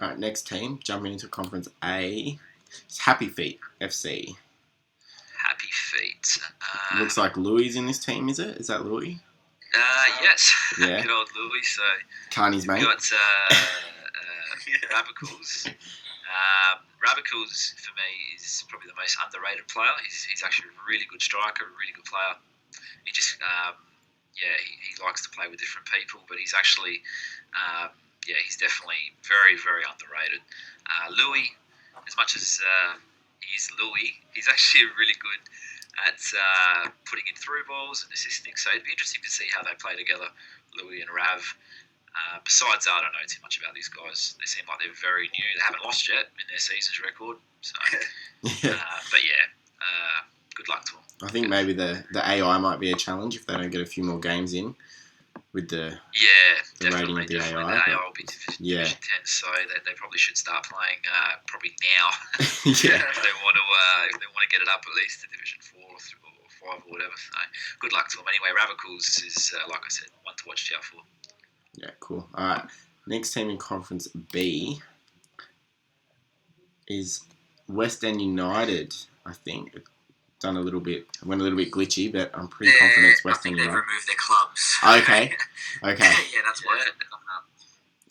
All right, next team, jumping into Conference A, it's Happy Feet FC. Happy Feet. Looks like Louis in this team, is it? Is that Louis? Yes. Yeah. Good old Louis. So Carney's mate. We've got Rabicles. Rabicles, for me, is probably the most underrated player. He's actually a really good striker, a really good player. He just, he likes to play with different people, but he's actually... he's definitely very, very underrated. Louis, as much as he's Louis, he's actually really good at putting in through balls and assisting. So it'd be interesting to see how they play together, Louis and Rav. Besides that, I don't know too much about these guys. They seem like they're very new. They haven't lost yet in their season's record. So, good luck to them. I think maybe the AI might be a challenge if they don't get a few more games in. With the rating of the AI. The AI will be Division 10, so they probably should start playing probably now. If they want to get it up at least to Division 4 or 5 or whatever. So good luck to them. Anyway, Ravicles is like I said, one to watch out for. Yeah, cool. All right, next team in Conference B is West End United. I think. Went a little bit glitchy, but I'm pretty confident it's West End United. They've removed their clubs. Okay. Yeah, that's why it's coming up.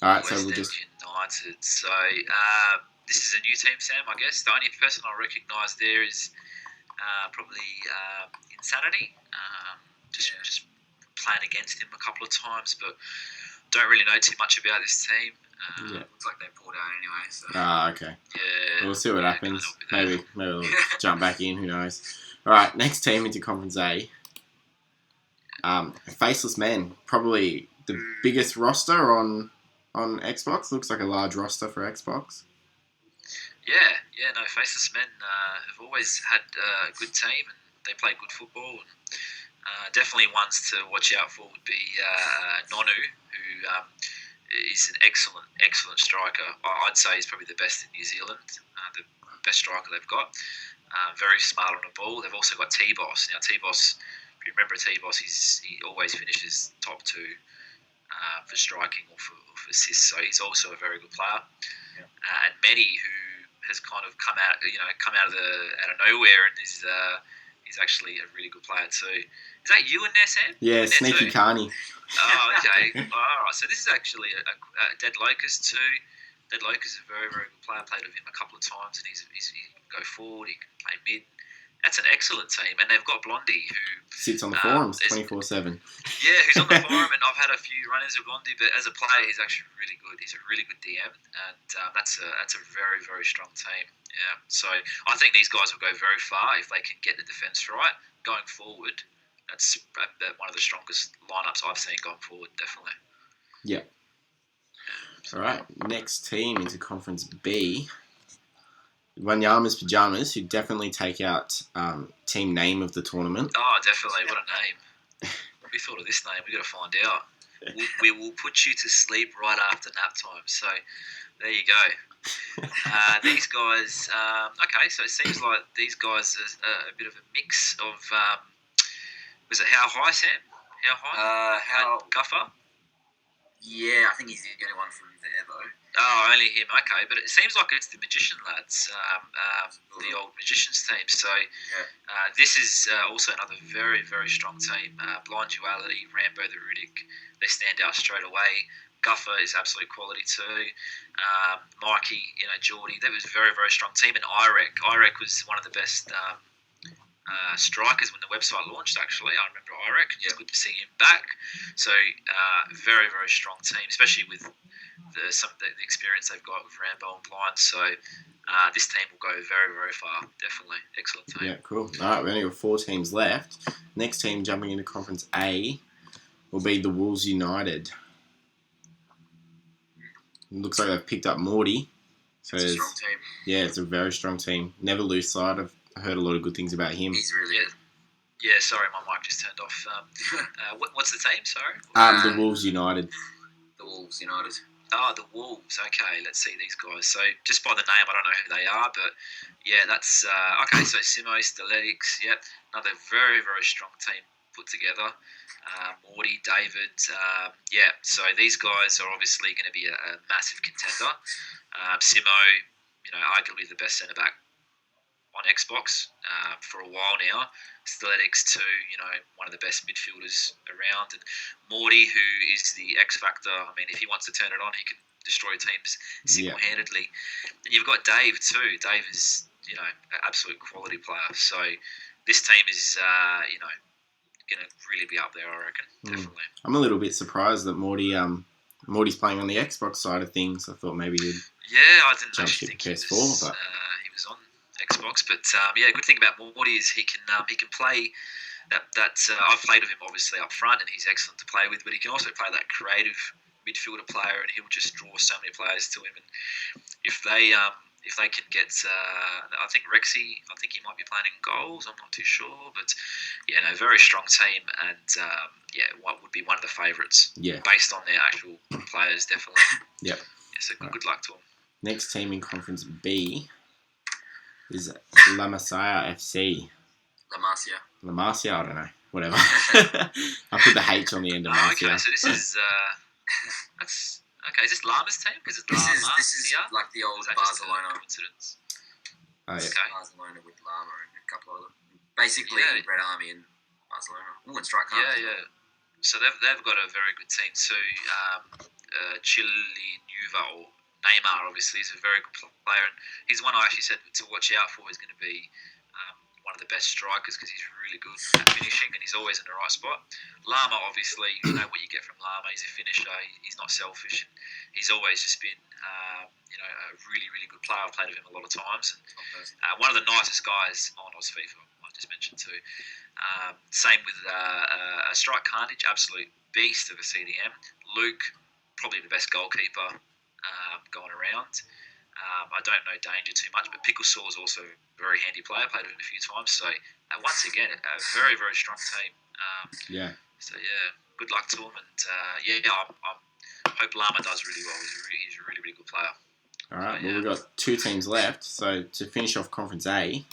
All right, West End United. So this is a new team, Sam. I guess the only person I recognise there is probably Insanity. Just playing against him a couple of times, but don't really know too much about this team. Looks like they pulled out anyway. So. Okay. Yeah. We'll see what happens. Maybe we'll jump back in. Who knows? All right, next team into Conference A. Faceless Men, probably the biggest roster on Xbox. Looks like a large roster for Xbox. No, Faceless Men have always had a good team and they play good football. And, definitely ones to watch out for would be Nonu, who is an excellent striker. I'd say he's probably the best in New Zealand, the best striker they've got. Very smart on the ball. They've also got T-Boss. Now, T-Boss, if you remember T-Boss, he always finishes top 2 for striking or for assists. So he's also a very good player. Yeah. And Medi, who has kind of come out of nowhere, and he's actually a really good player too. Is that you in there, Sam? Yeah, In there Sneaky too? Carney. Oh, okay. All right. So this is actually a Dead Locust too. Dead Locust is a very, very good player. Played with him a couple of times, and he can go forward. He can play mid. That's an excellent team, and they've got Blondie, who Sits on the forums 24/7. Yeah, who's on the forum, and I've had a few run-ins with Blondie, but as a player, he's actually really good. He's a really good DM, and that's a very, very strong team. Yeah, so I think these guys will go very far if they can get the defence right going forward. That's one of the strongest lineups I've seen going forward, definitely. Yeah. All right, next team into Conference B. Wanyama's Pajamas, who definitely take out team name of the tournament. Oh, definitely. What a name. We thought of this name. We got to find out. We will put you to sleep right after nap time. So there you go. These guys, okay, so it seems like these guys are a bit of a mix of, was it How High, Sam? How High? How Guffer? Yeah, I think he's the only one from there though. Oh, only him. Okay, but it seems like it's the Magician lads, the old Magicians team. So this is also another very, very strong team. Blind Duality, Rambo the Riddick, they stand out straight away. Guffer is absolute quality too. Mikey, Geordie, that was a very, very strong team. And IREC was one of the best strikers when the website launched, actually. I remember IREC. It's good to see him back. So very, very strong team, especially with some of the experience they've got with Rambo and Blind. So this team will go very, very far. Definitely. Excellent team. Yeah, cool. All right, we only got 4 teams left. Next team jumping into Conference A will be the Wolves United. It looks like they've picked up Morty. So It's a strong team. Yeah, it's a very strong team. Never lose sight. I've heard a lot of good things about him. He's really good. Yeah, sorry, my mic just turned off. What's the team, sorry? The Wolves United. The Wolves United. Oh, the Wolves. Okay, let's see these guys. So just by the name, I don't know who they are, but yeah, that's okay. So Simo, Steletics, yep, another very, very strong team put together. Morty, David, yeah. So these guys are obviously going to be a massive contender. Simo, arguably the best centre back on Xbox for a while now. Steletics too, one of the best midfielders around, and Morty, who is the X factor. I mean, if he wants to turn it on, he can destroy teams single-handedly. And you've got Dave too. Dave is, an absolute quality player. So this team is, going to really be up there, I reckon. Definitely. I'm a little bit surprised that Morty's playing on the Xbox side of things. I thought maybe he'd I didn't jump actually ship think to he PS4, was, but he was on Xbox, but good thing about Morty is he can play that. I've played with him obviously up front, and he's excellent to play with. But he can also play that creative midfielder player, and he'll just draw so many players to him. And if they can get, I think Rexy, I think he might be playing in goals. I'm not too sure, but very strong team, and what would be one of the favourites. Yeah, based on their actual players, definitely. Yeah. So good luck to them. Next team in Conference B is La Masia FC. La Masia, I don't know. Whatever. I put the H on the end of Masia. Okay, so this is that's okay. Is this Lama's team? Because it's This is like the old Barcelona. Coincidence. Oh, yeah. Okay. Barcelona with Lama and a couple of them. Basically, Red Army and Barcelona. Oh, and Strike Cards. Yeah. So they've got a very good team too. Chili Nuva or Neymar obviously is a very good player, and he's one I actually said to watch out for. He's going to be one of the best strikers because he's really good at finishing and he's always in the right spot. Lama, obviously, you know what you get from Lama. He's a finisher. He's not selfish. And he's always just been, a really, really good player. I've played with him a lot of times. And one of the nicest guys on Ausfifa, I just mentioned too. Same with Strike Carnage, absolute beast of a CDM. Luke, probably the best goalkeeper going around. I don't know Danger too much, but Pickle Saw is also a very handy player. Played with him a few times. So, once again, a very, very strong team. So, good luck to them. And, I'm hope Lama does really well. He's a really, really good player. All right. So, Well, we've got 2 teams left. So to finish off Conference A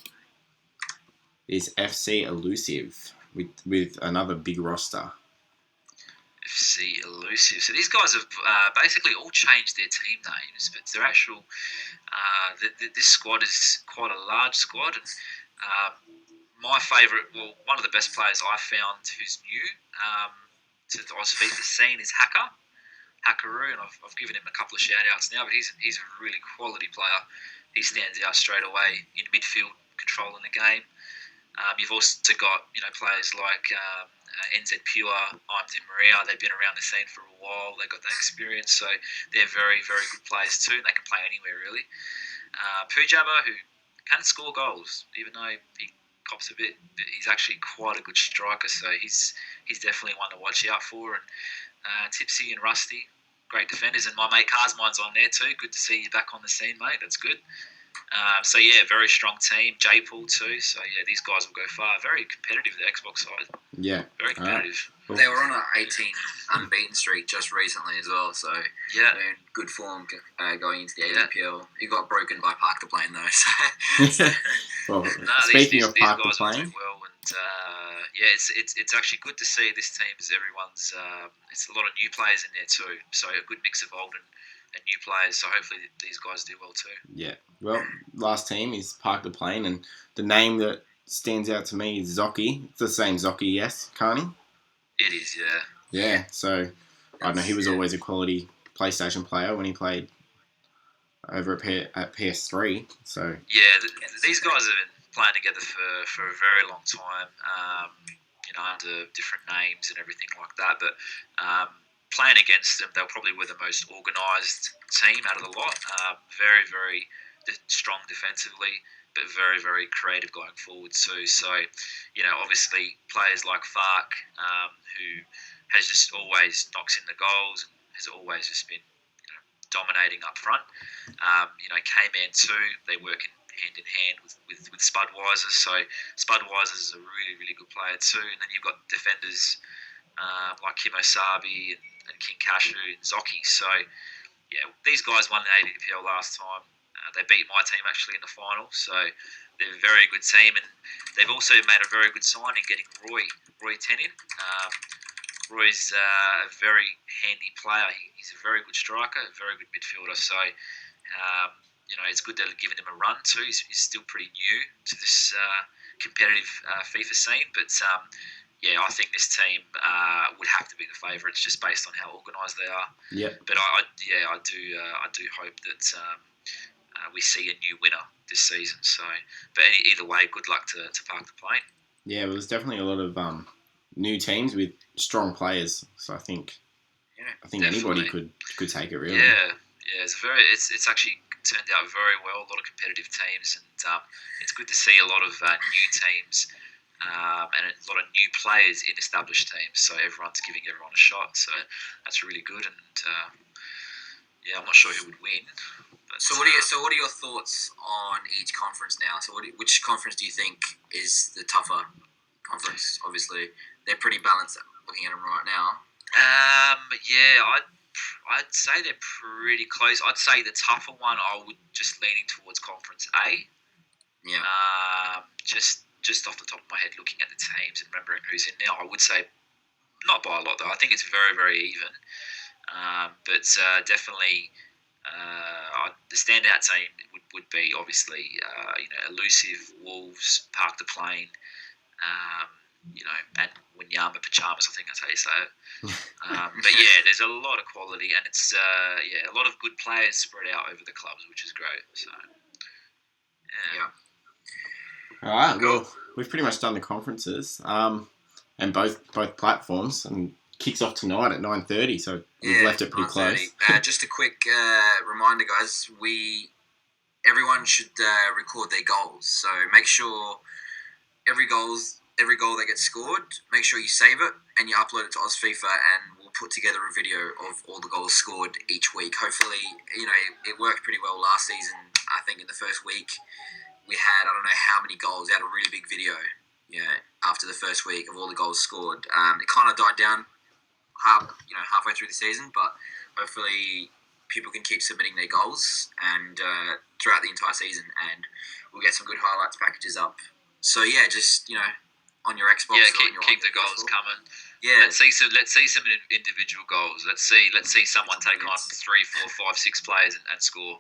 is FC Elusive with another big roster. FC Elusive. So these guys have basically all changed their team names, but their actual this squad is quite a large squad. And my favourite, well, one of the best players I found who's new to the Ausfifa scene is Hakaru, and I've given him a couple of shout outs now, but he's a really quality player. He stands out straight away in midfield, controlling the game. You've also got players like NZ Pure, I'm Di Maria. They've been around the scene for a while. They've got that experience, so they're very, very good players too. And they can play anywhere really. Pujaba, who can score goals, even though he cops a bit, but he's actually quite a good striker. So he's definitely one to watch out for. And Tipsy and Rusty, great defenders. And my mate Carsmine's on there too. Good to see you back on the scene, mate. That's good. So yeah, very strong team. J-Pool too. So yeah, these guys will go far. Very competitive, the Xbox side. Yeah. Very competitive. Cool. They were on an 18 unbeaten streak just recently as well, so Yeah. they're in good form going into the AVPL. It got broken by Park the Plane though. So. Well, No, speaking of these Park the guys will Plane, do well, and yeah, it's actually good to see this team as everyone's. It's a lot of new players in there too, so a good mix of old and new players. So hopefully these guys do well too. yeah. Well, last team is Park the Plane, and the name that stands out to me is Zoki. It's the same Zoki, yes, Carney? It is, yeah. Yeah, so I don't know, he was always a quality PlayStation player when he played over at PS3. So Yeah, these guys have been playing together for a very long time. Under different names and everything like that, but. Playing against them, they probably were the most organised team out of the lot. Very, very strong defensively, but very, very creative going forward too. So, obviously players like Fark, who has just always knocks in the goals and has always just been dominating up front. K-Man too, they work hand in hand with Spudweiser. So Spudweiser is a really, really good player too. And then you've got defenders like Kim Osabi and King Cashew and Zoki. So, yeah, these guys won the AVPL last time. They beat my team actually in the final. So they're a very good team. And they've also made a very good signing getting Roy Tenin. Roy's a very handy player. He's a very good striker, a very good midfielder. So, it's good that they're giving him a run too. He's still pretty new to this competitive FIFA scene. But, yeah, I think this team would have to be the favourites just based on how organised they are. yeah, But I do hope that we see a new winner this season. So, but either way, good luck to Park the Plane. yeah. Well, there's definitely a lot of new teams with strong players. So I think anybody could take it really. Yeah. It's actually turned out very well. A lot of competitive teams, and it's good to see a lot of new teams. And a lot of new players in established teams, so everyone's giving everyone a shot. So that's really good, and I'm not sure who would win. But, So what are your thoughts on each conference now? So which conference do you think is the tougher conference? Obviously, they're pretty balanced. Looking at them right now. I'd say they're pretty close. I'd say the tougher one, I would just leaning towards Conference A. Yeah. Just off the top of my head, looking at the teams and remembering who's in there, I would say not by a lot though. I think it's very, very even. But definitely, the standout team would be obviously Elusive, Wolves, Park the Plane, and Winyama Pajamas. I think that's how you say it. But yeah, there's a lot of quality, and it's a lot of good players spread out over the clubs, which is great. So Yeah. All right. Well, we've pretty much done the conferences, and both platforms, and kicks off tonight at 9:30. So we've left it pretty close. Just a quick reminder, guys. Everyone should record their goals. So make sure every goal that gets scored, make sure you save it and you upload it to Ausfifa, and we'll put together a video of all the goals scored each week. Hopefully, it worked pretty well last season. I think in the first week we had, I don't know how many goals. We had a really big video, after the first week of all the goals scored. It kind of died down halfway through the season, but hopefully people can keep submitting their goals and throughout the entire season, and we'll get some good highlights packages up. So yeah, just on your Xbox. Yeah, or keep the on your goals PS4. coming. Yeah, Let's see some individual goals. Let's see someone take on 3, 4, 5, 6 players and score.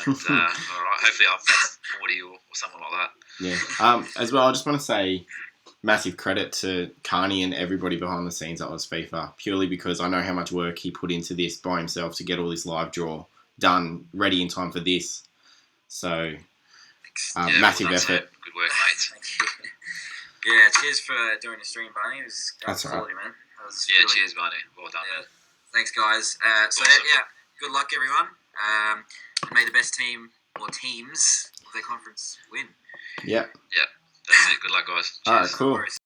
And all right, hopefully that's 40 or something like that. Yeah. As well, I just want to say massive credit to Carney and everybody behind the scenes at Ausfifa, purely because I know how much work he put into this by himself to get all this live draw done, ready in time for this. So, massive well done, effort. Sam. Good work, mates. Thank you. Yeah, cheers for doing the stream, Barney. It was That's all right. quality, man. That was Yeah, really cheers, Barney. Well done, Yeah. man. Thanks, guys. So Awesome. yeah, good luck, everyone. And may the best team or teams of their conference win. Yep. That's it. Good luck, guys. All right, Cheers. cool. No worries.